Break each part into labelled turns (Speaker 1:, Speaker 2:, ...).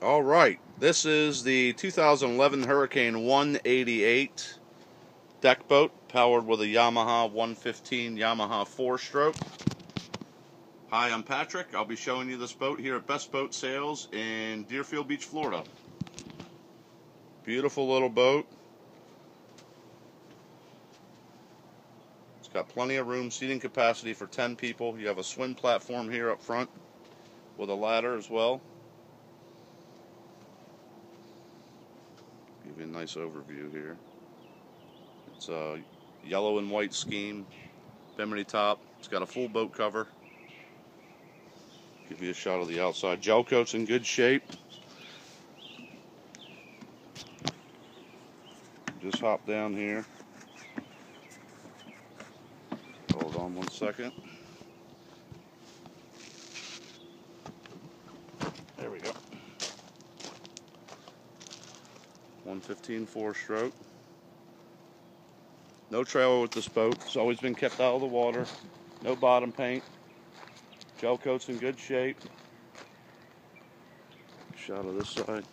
Speaker 1: All right, this is the 2011 Hurricane 188 deck boat, powered with a Yamaha 115 Yamaha 4-stroke. Hi, I'm Patrick. I'll be showing you this boat here at Best Boat Sales in Deerfield Beach, Florida. Beautiful little boat. It's got plenty of room, seating capacity for 10 people. You have a swing platform here up front with a ladder as well. Give you a nice overview here. It's a yellow and white scheme, bimini top. It's got a full boat cover. Give you a shot of the outside. Gel coat's in good shape. Just hop down here. Hold on one second. There we go. 115 4-stroke. No trailer with this boat. It's always been kept out of the water. No bottom paint. Gel coat's in good shape. Shot of this side.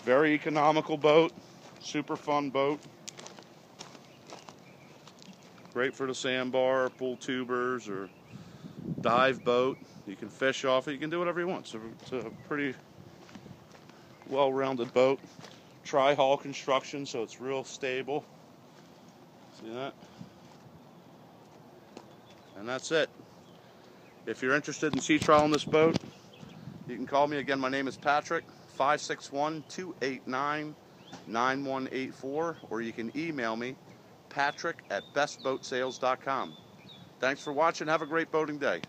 Speaker 1: Very economical boat. Super fun boat. Great for the sandbar, pool tubers, or dive boat. You can fish off it. You can do whatever you want. So it's a pretty well-rounded boat. Tri-hull construction, so it's real stable. See that? And that's it. If you're interested in sea trialing this boat, you can call me. Again, my name is Patrick, 561-289-9184, or you can email me, patrick@bestboatsales.com. Thanks for watching. Have a great boating day.